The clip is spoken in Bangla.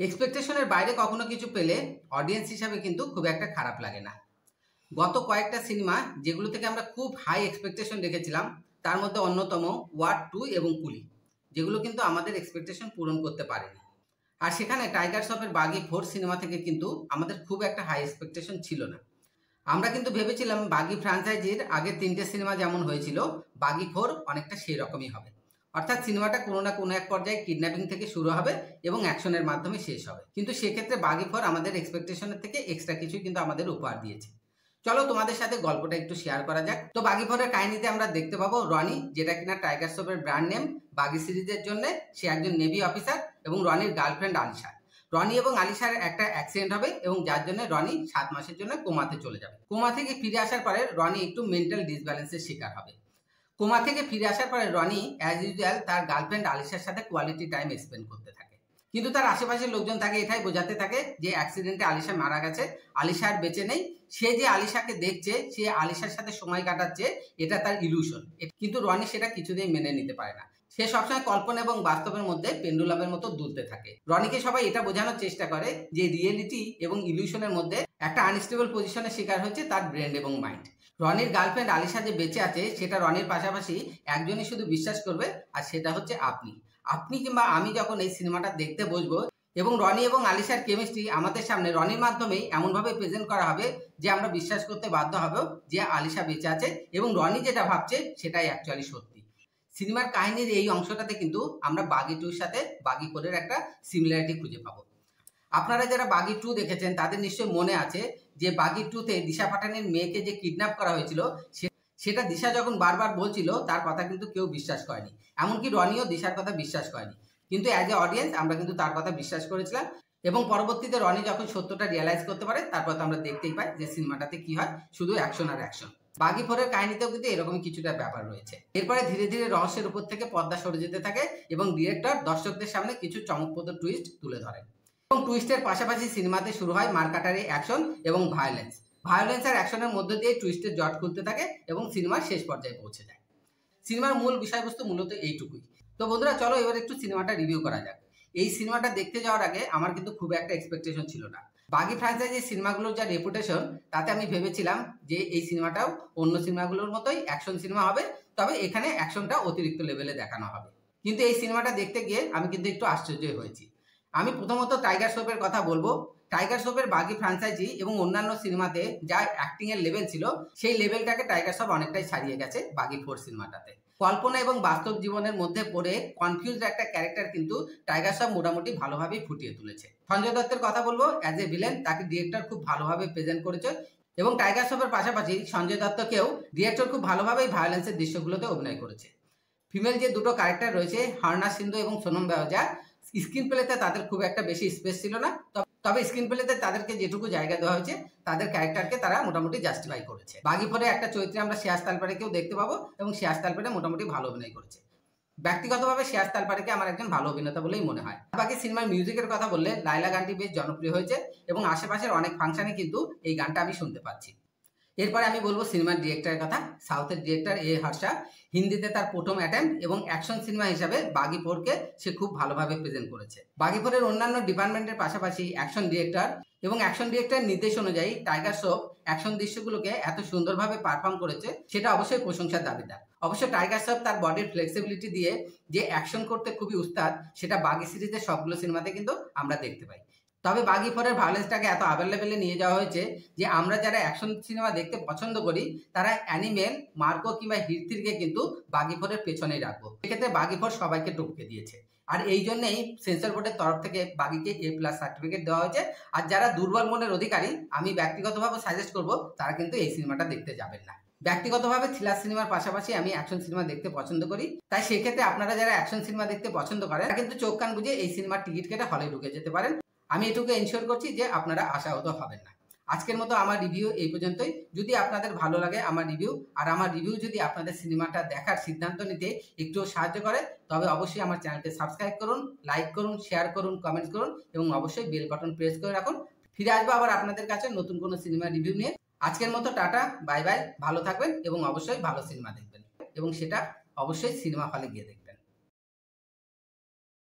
এক্সপেকটেশনের বাইরে কখনো কিছু পেলে অডিয়েন্স হিসাবে কিন্তু খুব একটা খারাপ লাগে না। গত কয়েকটা সিনেমা যেগুলো থেকে আমরা খুব হাই এক্সপেকটেশন রেখেছিলাম তার মধ্যে অন্যতম ওয়ার 2 এবং কুলি, যেগুলো কিন্তু আমাদের এক্সপেকটেশন পূরণ করতে পারেনি। আর সেখানে টাইগার শ্রফের বাগি 4 সিনেমা থেকে কিন্তু আমাদের খুব একটা হাই এক্সপেকটেশন ছিল না। আমরা কিন্তু ভেবেছিলাম বাগি ফ্র্যাঞ্চাইজির আগের 3টে সিনেমা যেমন হয়েছিল বাগি 4 অনেকটা সেই রকমই হবে, অর্থাৎ সিনেমাটা কোনো না কোনো এক পর্যায়ে কিডন্যাপিং থেকে শুরু হবে এবং অ্যাকশনের মাধ্যমে শেষ হবে। কিন্তু সেক্ষেত্রে বাগি 4 আমাদের এক্সপেকটেশনের থেকে এক্সট্রা কিছু কিন্তু আমাদের উপহার দিয়েছে। চলো তোমাদের সাথে গল্পটা একটু শেয়ার করা যাক। তো বাগি 4-এর কাহিনীতে আমরা দেখতে পাবো রনি, যেটা কিনা টাইগার শ্রফের ব্র্যান্ড নেম বাগি সিরিজের জন্য। সে একজন নেভি অফিসার এবং রনির গার্লফ্রেন্ড আলিশা। রনি এবং আলিশার একটা অ্যাক্সিডেন্ট হবে এবং যার জন্য রনি 7 মাসের জন্য কোমাতে চলে যাবে। কোমা থেকে ফিরে আসার পরে রনি একটু মেন্টাল ডিসব্যালেন্সের শিকার হবে। কোমা থেকে ফিরে আসার পরে রনি অ্যাজ ইউজুয়াল তার গার্লফ্রেন্ড আলিশার সাথে কোয়ালিটি টাইম স্পেন্ড করতে থাকে, কিন্তু তার আশেপাশের লোকজন তাকে এটাই বোঝাতে থাকে যে অ্যাক্সিডেন্টে আলিশা মারা গেছে, আলিশা আর বেঁচে নেই। সে যে আলিশাকে দেখছে, সে আলিশার সাথে সময় কাটাচ্ছে, এটা তার ইলুশন। কিন্তু রনি সেটা কিছুতেই মেনে নিতে পারে না। সে সবসময় কল্পনা এবং বাস্তবের মধ্যে পেন্ডুলামের মতো দুলতে থাকে। রনিকে সবাই এটা বোঝানোর চেষ্টা করে যে রিয়েলিটি এবং ইলিউশনের মধ্যে একটা আনস্টেবল পজিশনের শিকার হচ্ছে তার ব্রেন এবং মাইন্ড। রনির গার্লফ্রেন্ড আলিশা যে বেঁচে আছে সেটা রনির পাশাপাশি একজনই শুধু বিশ্বাস করবে, আর সেটা হচ্ছে আপনি কিংবা আমি যখন এই সিনেমাটা দেখতে বসবো এবং রনি এবং আলিশার কেমিস্ট্রি আমাদের সামনে রনির মাধ্যমেই এমনভাবে প্রেজেন্ট করা হবে যে আমরা বিশ্বাস করতে বাধ্য হব যে আলিশা বেঁচে আছে এবং রনি যেটা ভাবছে সেটাই অ্যাকচুয়ালি সত্যি। সিনেমার কাহিনীর এই অংশটাতে কিন্তু আমরা বাগি 2-এর সাথে বাগি 4-এর একটা সিমিলারিটি খুঁজে পাবো। আপনারা যারা বাগি 2 দেখেছেন তাদের নিশ্চয়ই মনে আছে যে বাগি 2-তে দিশা পাঠানের মেয়েকে যে কিডন্যাপ করা হয়েছিল সেটা দিশা যখন বারবার বলছিল তার কথা কিন্তু কেউ বিশ্বাস করেনি, এমনকি রনিও দিশার কথা বিশ্বাস করেনি। কিন্তু অ্যাজ এ অডিয়েন্স আমরা কিন্তু তার কথা বিশ্বাস করেছিলাম এবং পরবর্তীতে রনি যখন সত্যটা রিয়েলাইজ করতে পারে তারপর তো আমরা দেখতেই পাই যে সিনেমাটাতে কি হয়, শুধু অ্যাকশন আর অ্যাকশন। বাগি 4-এর কাহিনীতেও কিন্তু এরকমই কিছুটা ব্যাপার রয়েছে। এরপরে ধীরে ধীরে রহস্যের উপর থেকে পর্দা সরে যেতে থাকে এবং ডিরেক্টর দর্শকদের সামনে কিছু চমকপ্রদ টুইস্ট তুলে ধরেন এবং টুইস্টের পাশাপাশি সিনেমাতে শুরু হয় মারকাটারি অ্যাকশন এবং ভায়োলেন্স আর অ্যাকশনের মধ্য দিয়ে টুইস্টের জট খুলতে থাকে এবং সিনেমার শেষ পর্যায়ে পৌঁছে যায়। সিনেমার মূল বিষয়বস্তু মূলত এইটুকুই। তো বন্ধুরা চলো এবার একটু সিনেমাটা রিভিউ করা যাক। এই সিনেমাটা দেখতে যাওয়ার আগে আমার কিন্তু খুব একটা এক্সপেকটেশন ছিল না। বাগি ফ্র্যাঞ্চাইজির সিনেমাগুলোর যা রেপুটেশন তাতে আমি ভেবেছিলাম যে এই সিনেমাটাও অন্য সিনেমাগুলোর মতোই অ্যাকশন সিনেমা হবে, তবে এখানে অ্যাকশনটা অতিরিক্ত লেভেলে দেখানো হবে। কিন্তু এই সিনেমাটা দেখতে গিয়ে আমি কিন্তু একটু আশ্চর্য হয়েছি। আমি প্রথমত টাইগার শ্রফের কথা বলবো। টাইগার শ্রফের বাগি ফ্র্যাঞ্চাইজি এবং অন্যান্য সিনেমাতে যা অ্যাক্টিং এর লেভেল ছিল সেই লেভেলটাকে টাইগার শ্রফ অনেকটাই ছাড়িয়ে গেছে বাগি 4 সিনেমাটাতে। কল্পনা এবং বাস্তব জীবনের মধ্যে পড়ে কনফিউজড একটা ক্যারেক্টার কিন্তু টাইগার শ্রফ মোটামুটি ভালোভাবেই ফুটিয়ে তুলেছে। সঞ্জয় দত্তের কথা বলবো, অ্যাজ এ ভিলেন তাকে ডিরেক্টর খুব ভালোভাবে প্রেজেন্ট করেছে এবং টাইগার শ্রফের পাশাপাশি সঞ্জয় দত্তকেও ডিরেক্টর খুব ভালোভাবেই ভায়োলেন্সের দৃশ্যগুলোতে অভিনয় করেছে। ফিমেল যে দুটো ক্যারেক্টার রয়েছে হারনা সিন্ধু এবং সোনম বেওজা, স্ক্রিন প্লেতে তাদের খুব একটা বেশি স্পেস ছিল না, তবে স্ক্রিন প্লেতে তাদেরকে যেটুকু জায়গা দেওয়া হয়েছে তাদের ক্যারেক্টারকে তারা মোটামুটি জাস্টিফাই করেছে। বাগি 4-এ একটা চরিত্রে আমরা শ্রেয়াস তালপাড়েকেও দেখতে পাবো এবং শ্রেয়াস তালপাড়ে মোটামুটি ভালো অভিনয় করেছে। ব্যক্তিগতভাবে শ্রেয়াস তালপাড়েকে আমার একজন ভালো অভিনেতা বলেই মনে হয়। বাকি সিনেমার মিউজিকের কথা বললে লাইলা গানটি বেশ জনপ্রিয় হয়েছে এবং আশেপাশের অনেক ফাংশনে কিন্তু এই গানটা আমি শুনতে পাচ্ছি। এরপরে আমি বলবো সিনেমার ডিরেক্টরের কথা। সাউথের ডিরেক্টর এ হর্ষা হিন্দিতে তার প্রথম অ্যাটেম্প এবং অ্যাকশন সিনেমা হিসাবে বাগি 4-কে সে খুব ভালোভাবে প্রেজেন্ট করেছে। বাগি 4-এর অন্যান্য ডিপার্টমেন্টের পাশাপাশি অ্যাকশন ডিরেক্টর নির্দেশ অনুযায়ী টাইগার শ্রফ অ্যাকশন দৃশ্যগুলোকে এত সুন্দরভাবে পারফর্ম করেছে সেটা অবশ্যই প্রশংসার দাবিদার। অবশ্য টাইগার শ্রফ তার বডির ফ্লেক্সিবিলিটি দিয়ে যে অ্যাকশন করতে খুবই উস্তাদ সেটা বাগি সিরিজের সবগুলো সিনেমাতে কিন্তু আমরা দেখতে পাই। তবে বাগি 4-এর ভায়োলেন্সটাকে এত আবার লেভেলে নিয়ে যাওয়া হয়েছে যে আমরা যারা অ্যাকশন সিনেমা দেখতে পছন্দ করি তারা অ্যানিমেল, মার্কো কিংবা হিরথিরকে কিন্তু বাগি 4-এর পেছনেই রাখবো। সেক্ষেত্রে বাগি 4 সবাইকে টপকে দিয়েছে আর এই জন্যই সেন্সর বোর্ডের তরফ থেকে বাগিকে A+ সার্টিফিকেট দেওয়া হয়েছে। আর যারা দুর্বল মনের অধিকারী আমি ব্যক্তিগতভাবে সাজেস্ট করবো তারা কিন্তু এই সিনেমাটা দেখতে যাবেন না। ব্যক্তিগতভাবে থ্রিলার সিনেমার পাশাপাশি আমি অ্যাকশন সিনেমা দেখতে পছন্দ করি, তাই সেক্ষেত্রে আপনারা যারা অ্যাকশন সিনেমা দেখতে পছন্দ করেন তারা কিন্তু চোখ কান বুঝে এই সিনেমার টিকিট কেটে হলে ঢুকে যেতে পারেন। আমি এটুকু এনশিওর করছি যে আপনারা আশাহত হবেন না। আজকের মতো আমার রিভিউ এই পর্যন্তই। যদি আপনাদের ভালো লাগে আমার রিভিউ যদি আপনাদের সিনেমাটা দেখার সিদ্ধান্ত নিতে একটু সাহায্য করে তবে অবশ্যই আমার চ্যানেলকে সাবস্ক্রাইব করুন, লাইক করুন, শেয়ার করুন, কমেন্টস করুন এবং অবশ্যই বেল বাটন প্রেস করে রাখুন। ফিরে আসবো আবার আপনাদের কাছে নতুন কোনো সিনেমা রিভিউ নিয়ে। আজকের মতো টাটা, বাই বাই, ভালো থাকবেন এবং অবশ্যই ভালো সিনেমা দেখবেন এবং সেটা অবশ্যই সিনেমা হলে গিয়ে দেখবেন।